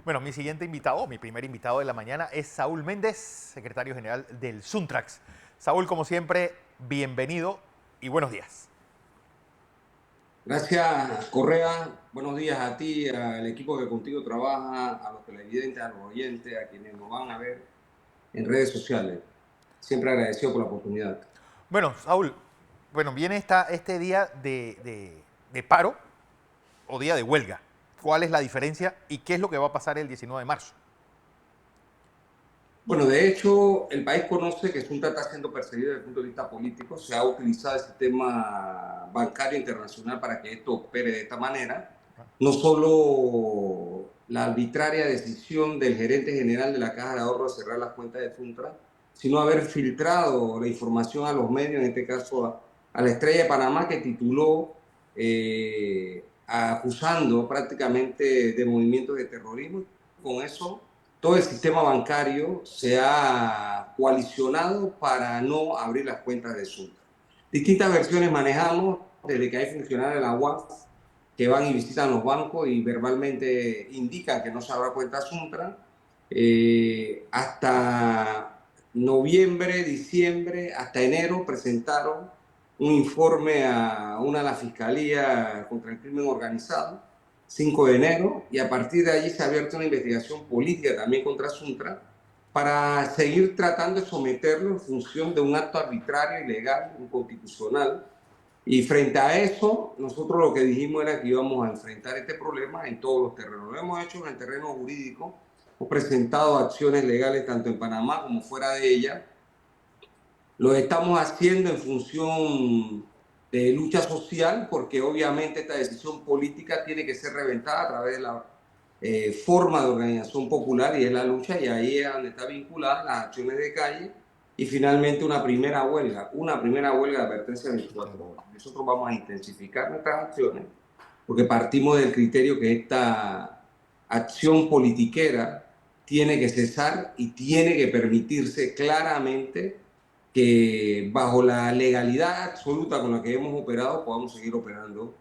Bueno, mi siguiente invitado, mi primer invitado de la mañana es Saúl Méndez, secretario general del Suntrax. Saúl, como siempre, bienvenido y buenos días. Gracias, Correa. Buenos días a ti, al equipo que contigo trabaja, a los televidentes, a los oyentes, a quienes nos van a ver en redes sociales. Siempre agradecido por la oportunidad. Bueno, Saúl, bueno, viene este día de paro o día de huelga. ¿Cuál es la diferencia y qué es lo que va a pasar el 19 de marzo? Bueno, de hecho, el país conoce que Sunta está siendo perseguido desde el punto de vista político. Se ha utilizado el sistema bancario internacional para que esto opere de esta manera. No solo la arbitraria decisión del gerente general de la Caja de Ahorro de cerrar las cuentas de Suntra, sino haber filtrado la información a los medios, en este caso a la Estrella de Panamá, que tituló acusando prácticamente de movimientos de terrorismo. Con eso todo el sistema bancario se ha coalicionado para no abrir las cuentas de Suntra. Distintas versiones manejamos, desde que hay funcionarios de la UAF que van y visitan los bancos y verbalmente indican que no se abra cuenta Suntra, hasta noviembre, diciembre, hasta enero presentaron un informe a la Fiscalía contra el Crimen Organizado, 5 de enero, y a partir de allí se ha abierto una investigación política también contra Suntra para seguir tratando de someterlo en función de un acto arbitrario, ilegal, inconstitucional. Y frente a eso, nosotros lo que dijimos era que íbamos a enfrentar este problema en todos los terrenos. Lo hemos hecho en el terreno jurídico, hemos presentado acciones legales tanto en Panamá como fuera de ella. Lo estamos haciendo en función de lucha social, porque obviamente esta decisión política tiene que ser reventada a través de la forma de organización popular, y es la lucha, y ahí es donde está vinculada las acciones de calle y finalmente una primera huelga de advertencia de 24 horas. Nosotros vamos a intensificar nuestras acciones porque partimos del criterio que esta acción politiquera tiene que cesar y tiene que permitirse claramente que bajo la legalidad absoluta con la que hemos operado podamos seguir operando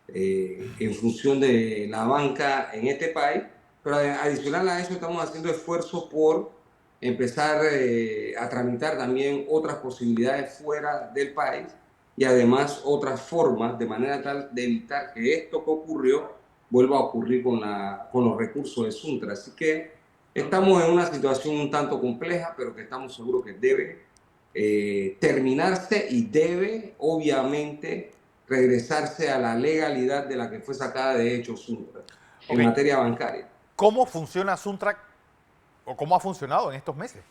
en función de la banca en este país. Pero adicional a eso estamos haciendo esfuerzos por empezar a tramitar también otras posibilidades fuera del país y además otras formas, de manera tal de evitar que esto que ocurrió vuelva a ocurrir con los recursos de Suntra. Así que estamos en una situación un tanto compleja, pero que estamos seguros que debe terminarse y debe, obviamente, regresarse a la legalidad de la que fue sacada de hecho Suntra Ok, en materia bancaria. ¿cómo funciona Suntrax o cómo ha funcionado en estos meses?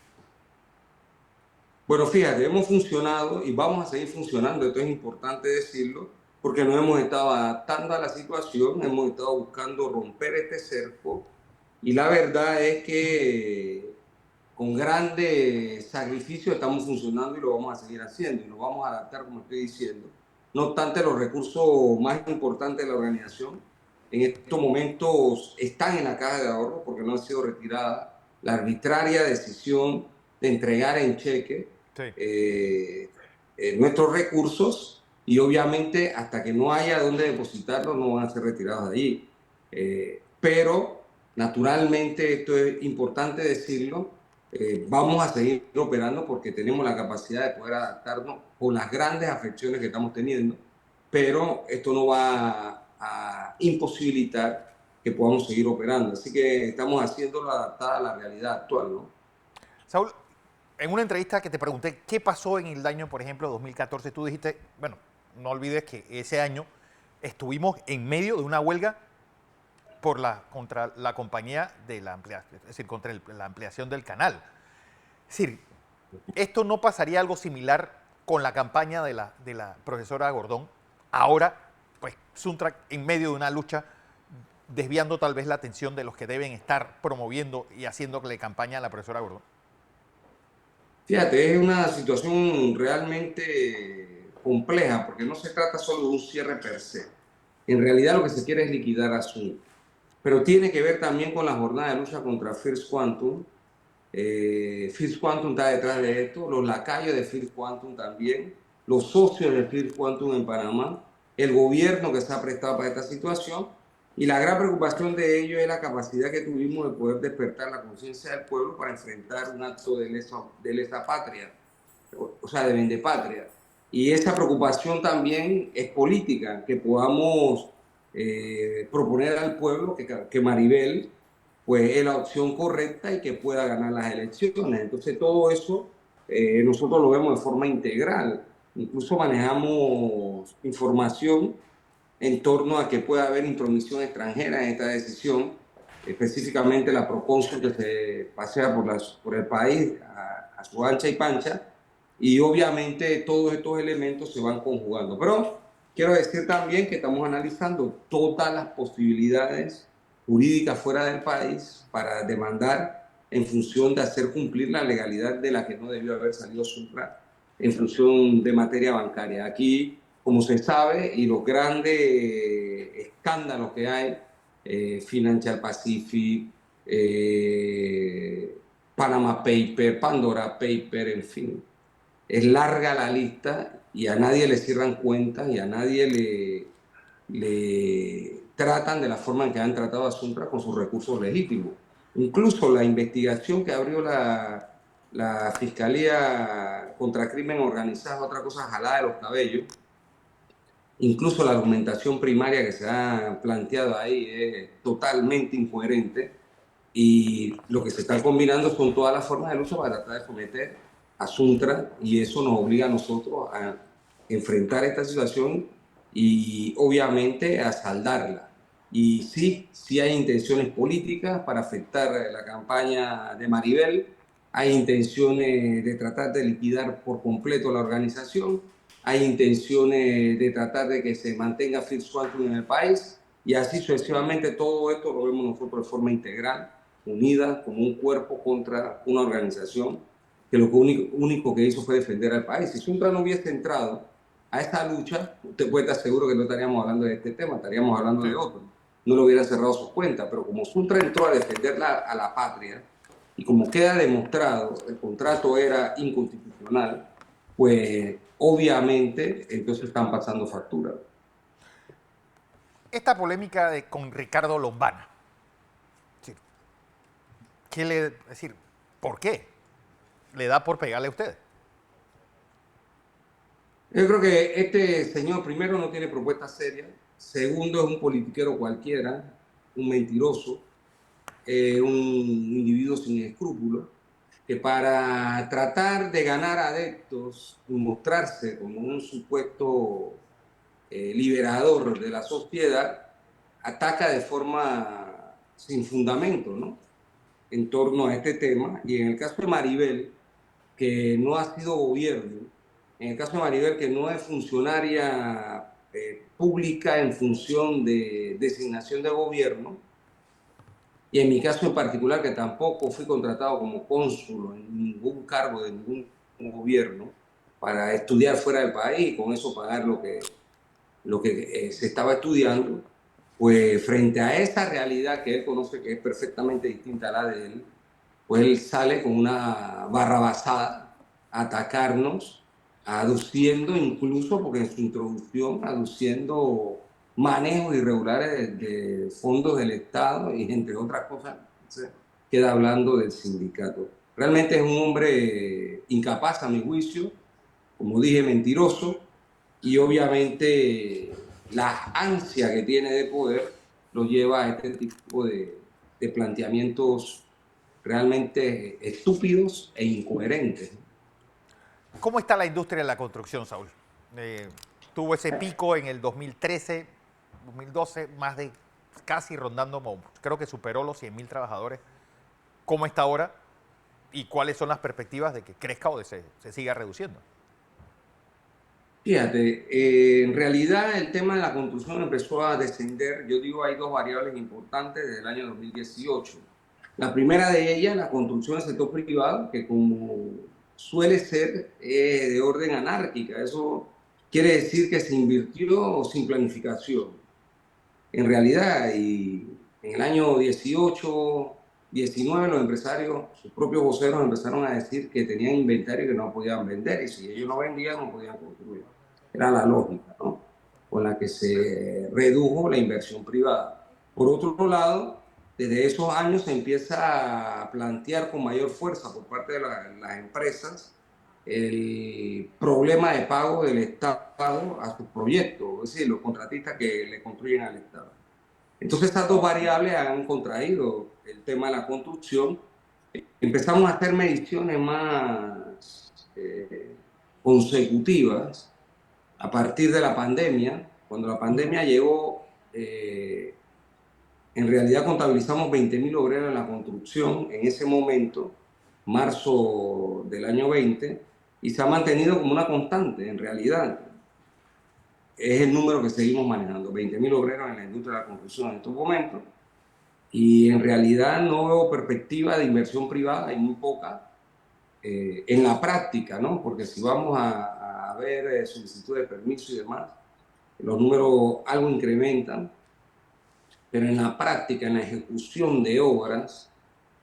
Bueno, fíjate, hemos funcionado y vamos a seguir funcionando, esto es importante decirlo, porque nos hemos estado adaptando a la situación, hemos estado buscando romper este cerco, y la verdad es que con grandes sacrificios estamos funcionando y lo vamos a seguir haciendo y nos vamos a adaptar, como estoy diciendo. No obstante, los recursos más importantes de la organización en estos momentos están en la caja de ahorro porque no ha sido retirada la arbitraria decisión de entregar en cheque Sí. nuestros recursos, y obviamente hasta que no haya dónde depositarlos no van a ser retirados de allí. Pero naturalmente, esto es importante decirlo, vamos a seguir operando porque tenemos la capacidad de poder adaptarnos con las grandes afecciones que estamos teniendo, pero esto no va a imposibilitar que podamos seguir operando. Así que estamos haciéndolo adaptada a la realidad actual, ¿no? Saúl, en una entrevista que te pregunté qué pasó en el año, por ejemplo, 2014, tú dijiste, bueno, no olvides que ese año estuvimos en medio de una huelga contra la compañía de la ampliación, es decir, contra la ampliación del canal. Es decir, esto no pasaría algo similar con la campaña de la profesora Gordón. Ahora, pues, Suntrack en medio de una lucha, desviando tal vez la atención de los que deben estar promoviendo y haciéndole campaña a la profesora Gordón. Fíjate, es una situación realmente compleja porque no se trata solo de un cierre per se. En realidad lo que se quiere es liquidar Asunto, pero tiene que ver también con la jornada de lucha contra First Quantum. First Quantum está detrás de esto, los lacayos de First Quantum también, los socios de First Quantum en Panamá, el gobierno que se ha prestado para esta situación, Y la gran preocupación de ellos es la capacidad que tuvimos de poder despertar la conciencia del pueblo para enfrentar un acto de lesa patria, o sea, de vendepatria. Y esa preocupación también es política, que podamos proponer al pueblo que Maribel pues, es la opción correcta y que pueda ganar las elecciones. Entonces todo eso nosotros lo vemos de forma integral. Incluso manejamos información en torno a que pueda haber intromisión extranjera en esta decisión, específicamente la procónsul que se pasea por el país a su ancha y pancha, y obviamente todos estos elementos se van conjugando. Pero quiero decir también que estamos analizando todas las posibilidades jurídicas fuera del país para demandar en función de hacer cumplir la legalidad de la que no debió haber salido Supra en función de materia bancaria. Aquí, como se sabe, y los grandes escándalos que hay, Financial Pacific, Panama Paper, Pandora Paper, en fin, es larga la lista y a nadie le cierran cuentas y a nadie le tratan de la forma en que han tratado a Suntra con sus recursos legítimos. Incluso la investigación que abrió la Fiscalía contra Crimen Organizado, otra cosa jalada de los cabellos, incluso la argumentación primaria que se ha planteado ahí es totalmente incoherente y lo que se está combinando son todas las formas de lucha para tratar de someter a Suntra y eso nos obliga a nosotros a enfrentar esta situación y obviamente a saldarla. Y sí, sí hay intenciones políticas para afectar la campaña de Maribel, hay intenciones de tratar de liquidar por completo la organización, hay intenciones de tratar de que se mantenga Phil Swanton en el país y así sucesivamente. Todo esto lo vemos nosotros de forma integral, unida como un cuerpo contra una organización que lo único que hizo fue defender al país. Si Suntra no hubiese entrado a esta lucha, usted puede estar seguro que no estaríamos hablando de este tema, estaríamos hablando de otro. No le hubiera cerrado sus cuentas, pero como Suntra entró a defender a la patria y como queda demostrado, el contrato era inconstitucional, pues obviamente entonces están pasando factura. Esta polémica con Ricardo Lombana, es decir, ¿por qué le da por pegarle a ustedes? Yo creo que este señor, primero, no tiene propuesta seria. Segundo, es un politiquero cualquiera, un mentiroso, un individuo sin escrúpulos, que para tratar de ganar adeptos y mostrarse como un supuesto liberador de la sociedad, ataca de forma sin fundamento, ¿no? En torno a este tema. Y en el caso de Maribel, que no ha sido gobierno, en el caso de Maribel, que no es funcionaria pública en función de designación de gobierno, y en mi caso en particular, que tampoco fui contratado como cónsul en ningún cargo de ningún gobierno para estudiar fuera del país y con eso pagar lo que se estaba estudiando, pues frente a esa realidad que él conoce que es perfectamente distinta a la de él, pues él sale con una barrabasada a atacarnos, aduciendo incluso, porque en su introducción, aduciendo manejos irregulares de fondos del Estado y entre otras cosas, queda hablando del sindicato. Realmente es un hombre incapaz, a mi juicio, como dije, mentiroso, y obviamente la ansia que tiene de poder lo lleva a este tipo de planteamientos realmente estúpidos e incoherentes. ¿Cómo está la industria de la construcción, Saúl? Tuvo ese pico en el 2013, 2012, más de casi rondando, creo que superó los 100.000 trabajadores. ¿Cómo está ahora? ¿Y cuáles son las perspectivas de que crezca o de se siga reduciendo? Fíjate, en realidad el tema de la construcción empezó a descender. Yo digo, hay dos variables importantes desde el año 2018. La primera de ellas, la construcción del sector privado, que como suele ser de orden anárquica. Eso quiere decir que se invirtió sin planificación. En realidad, y en el año 18, 19, los empresarios, sus propios voceros empezaron a decir que tenían inventario que no podían vender y si ellos no vendían no podían construir. Era la lógica, ¿no? Con la que se redujo la inversión privada. Por otro lado, desde esos años se empieza a plantear con mayor fuerza por parte de las empresas el problema de pago del Estado a sus proyectos, es decir, los contratistas que le construyen al Estado. Entonces, estas dos variables han contraído el tema de la construcción. Empezamos a hacer mediciones más consecutivas a partir de la pandemia. Cuando la pandemia llegó, en realidad contabilizamos 20.000 obreros en la construcción en ese momento, marzo del año 20, y se ha mantenido como una constante, en realidad. Es el número que seguimos manejando, 20.000 obreros en la industria de la construcción en estos momentos, y en realidad no veo perspectiva de inversión privada, hay muy poca, en la práctica, ¿no? Porque si vamos a ver solicitudes de permiso y demás, los números algo incrementan, pero en la práctica, en la ejecución de obras,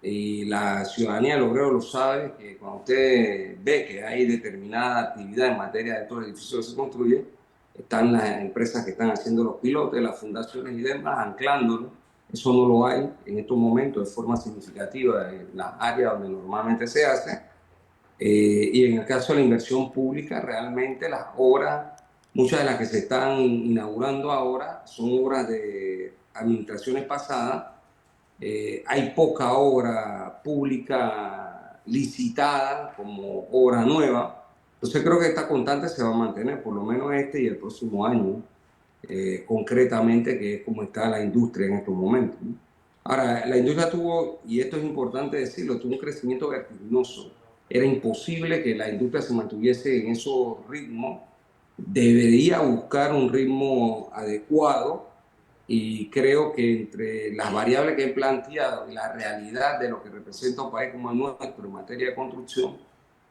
y la ciudadanía del obrero lo sabe, que cuando usted ve que hay determinada actividad en materia de estos edificios que se construyen, están las empresas que están haciendo los pilotes, las fundaciones y demás, anclándolo. Eso no lo hay en estos momentos de forma significativa en las áreas donde normalmente se hace. Y en el caso de la inversión pública, realmente las obras, muchas de las que se están inaugurando ahora, son obras de administraciones pasadas. Hay poca obra pública licitada como obra nueva. Entonces creo que esta constante se va a mantener, por lo menos este y el próximo año, concretamente, que es como está la industria en estos momentos, ¿no? Ahora, la industria tuvo, y esto es importante decirlo, tuvo un crecimiento vertiginoso. Era imposible que la industria se mantuviese en esos ritmos. Debería buscar un ritmo adecuado, y creo que entre las variables que he planteado y la realidad de lo que representa un país como el nuestro en materia de construcción,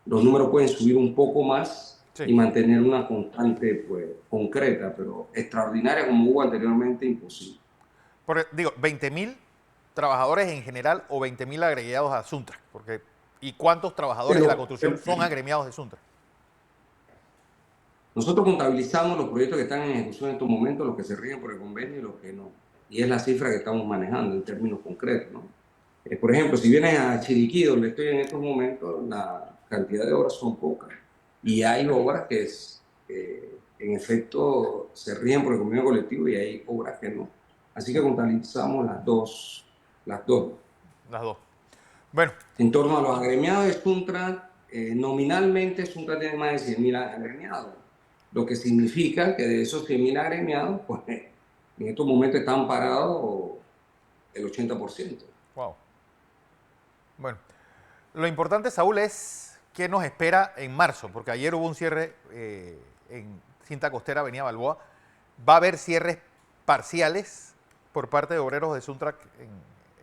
los números pueden subir un poco más Sí. y mantener una constante, pues, concreta, pero extraordinaria como hubo anteriormente, imposible. Digo, 20.000 trabajadores en general o 20.000 agregados a Suntra. Porque, ¿y cuántos trabajadores de la Pero construcción son agremiados de Suntra? nosotros contabilizamos los proyectos que están en ejecución en estos momentos, los que se rigen por el convenio y los que no. Y es la cifra que estamos manejando en términos concretos, ¿no? Por ejemplo, si vienes a Chiriquí, donde estoy en estos momentos, la cantidad de obras son pocas. Y hay obras que en efecto se rigen por el convenio colectivo y hay obras que no. Así que contabilizamos las dos, las dos. Las dos. Bueno, En torno a los agremiados de Suntra, nominalmente Suntra tiene más de 100.000 agremiados, lo que significa que de esos 100.000 agremiados, pues en estos momentos están parados el 80%. wow. Bueno, lo importante, Saúl, es qué nos espera en marzo, porque ayer hubo un cierre en Cinta Costera, Avenida Balboa. Va a haber cierres parciales por parte de obreros de Suntrac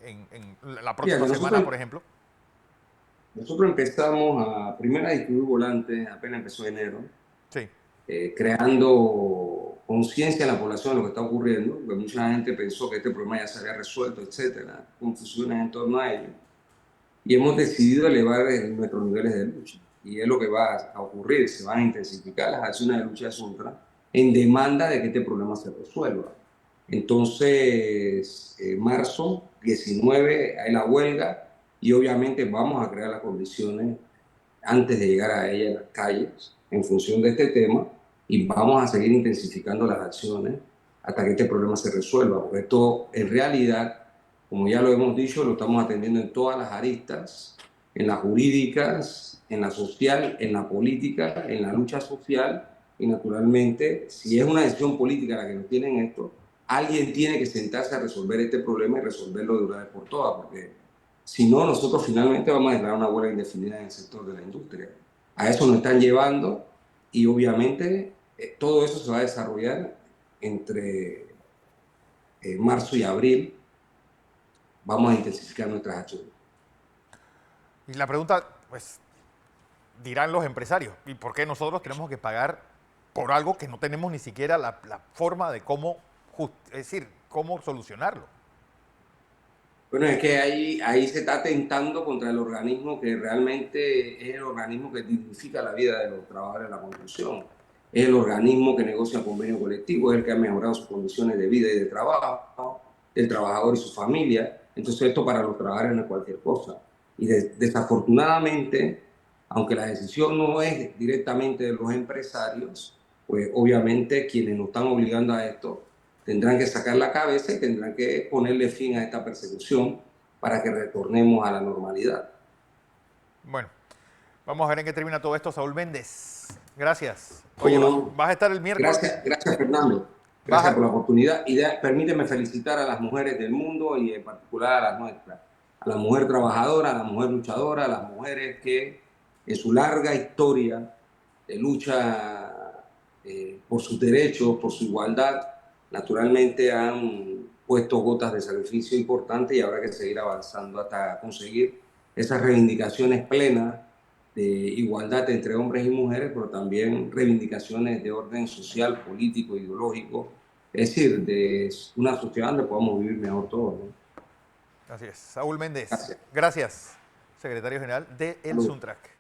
en la próxima Fíjate, semana, por ejemplo. nosotros empezamos a primero a distribuir volantes, apenas empezó enero, Sí, creando conciencia en la población de lo que está ocurriendo, porque mucha gente pensó que este problema ya se había resuelto, etcétera, confusiones en torno a ello. Y hemos decidido elevar nuestros niveles de lucha. Y es lo que va a ocurrir, se van a intensificar las acciones de lucha de Suntra en demanda de que este problema se resuelva. Entonces, marzo 19 hay la huelga y obviamente vamos a crear las condiciones antes de llegar a ella en las calles en función de este tema, y vamos a seguir intensificando las acciones hasta que este problema se resuelva, porque esto en realidad, como ya lo hemos dicho, lo estamos atendiendo en todas las aristas, en las jurídicas, en la social, en la política, en la lucha social, y naturalmente, si es una decisión política la que nos tiene en esto, alguien tiene que sentarse a resolver este problema y resolverlo de una vez por todas, porque si no, nosotros finalmente vamos a declarar una huelga indefinida en el sector de la industria. A eso nos están llevando, y obviamente todo eso se va a desarrollar entre marzo y abril. Vamos a intensificar nuestras acciones. y la pregunta, pues, dirán los empresarios, ¿y por qué nosotros tenemos que pagar por algo que no tenemos ni siquiera la forma de cómo, es decir, cómo solucionarlo? Bueno, es que ahí se está atentando contra el organismo que realmente es el organismo que dignifica la vida de los trabajadores de la construcción. Es el organismo que negocia convenio colectivo, es el que ha mejorado sus condiciones de vida y de trabajo, del trabajador y su familia. Entonces esto para los trabajadores no es cualquier cosa. Y desafortunadamente, aunque la decisión no es directamente de los empresarios, pues obviamente quienes nos están obligando a esto tendrán que sacar la cabeza y tendrán que ponerle fin a esta persecución para que retornemos a la normalidad. Bueno, vamos a ver en qué termina todo esto, Saúl Méndez. Gracias. Oye, ¿Cómo no? vas a estar el miércoles. Gracias Fernando. Vas Gracias a- por la oportunidad. Y permíteme felicitar a las mujeres del mundo y en particular a las nuestras. A la mujer trabajadora, a la mujer luchadora, a las mujeres que en su larga historia de lucha por sus derechos, por su igualdad, naturalmente han puesto gotas de sacrificio importantes y habrá que seguir avanzando hasta conseguir esas reivindicaciones plenas de igualdad entre hombres y mujeres, pero también reivindicaciones de orden social, político, ideológico, es decir, de una sociedad donde podamos vivir mejor todos, ¿no? Así es. Saúl Méndez. Gracias. Gracias, secretario general de El Salud. Suntrack.